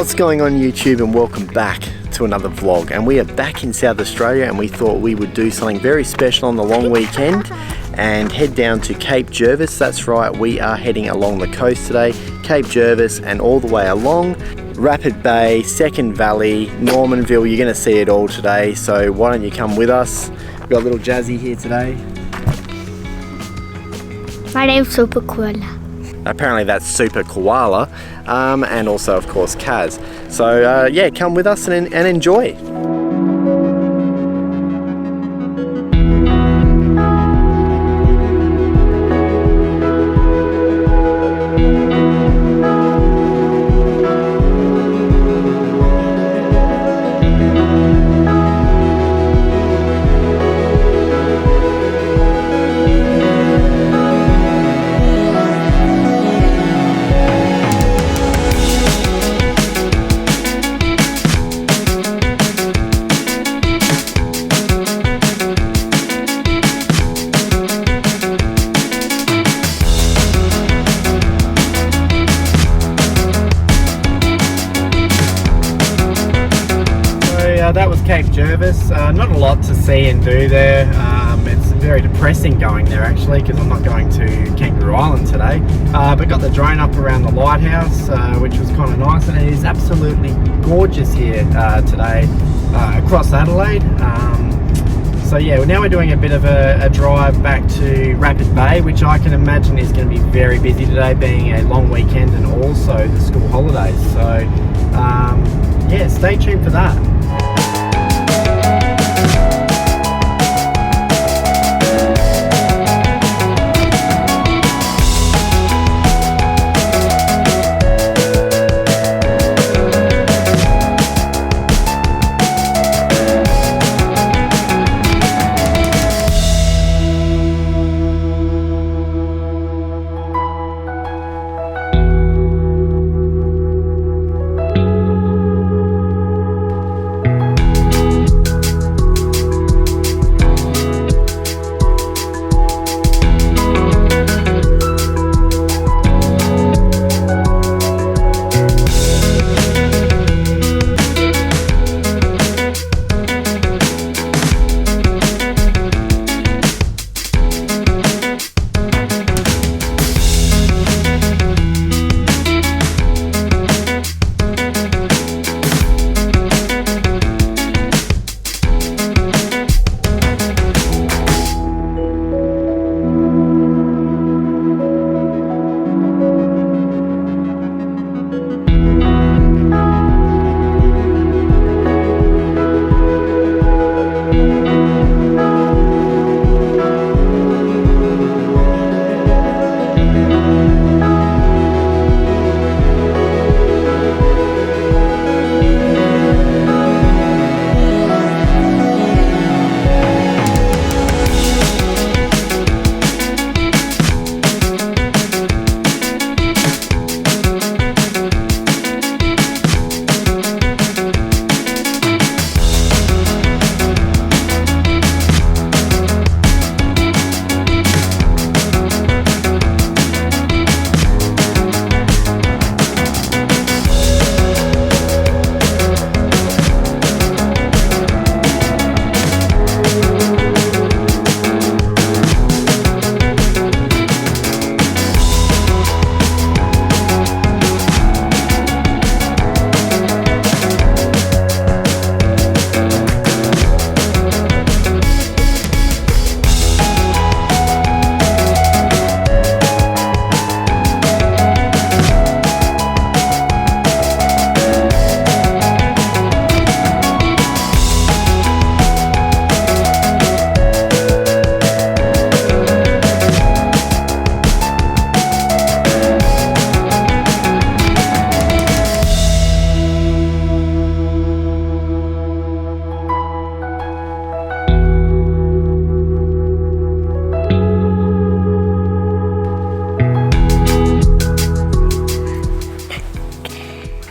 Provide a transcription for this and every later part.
What's going on YouTube, and welcome back to another vlog. And we are back in South Australia, and we thought we would do something very special on the long weekend and head down to Cape Jervis. That's right, we are heading along the coast today, Cape Jervis and all the way along Rapid Bay, Second Valley, Normanville. You're going to see it all today, so why don't you come with us. We've got little Jazzy here today. My name's Super Koala. Apparently that's Super Koala, and also of course Kazz. So yeah, come with us and enjoy. That was Cape Jervis. Not a lot to see and do there. It's very depressing going there actually, because I'm not going to Kangaroo Island today. But got the drone up around the lighthouse, which was kind of nice, and it is absolutely gorgeous here today across Adelaide. So yeah, now we're doing a bit of a drive back to Rapid Bay, which I can imagine is going to be very busy today, being a long weekend and also the school holidays. So yeah, stay tuned for that.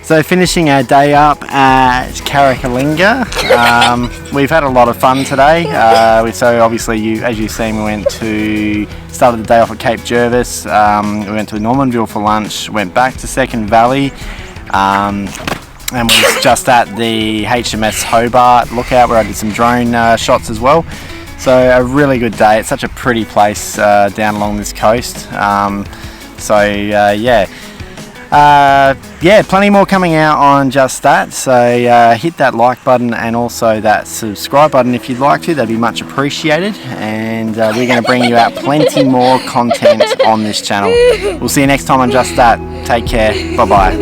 So finishing our day up at Carrickalinga, we've had a lot of fun today. So obviously, as you've seen, we started the day off at Cape Jervis, we went to Normanville for lunch, went back to Second Valley, and was just at the HMS Hobart lookout where I did some drone shots as well. So a really good day. It's such a pretty place down along this coast. Yeah, plenty more coming out on just that. So hit that like button and also that subscribe button if you'd like to. That'd be much appreciated. And we're going to bring you out plenty more content on this channel. We'll see you next time on Just That. Take care. Bye bye.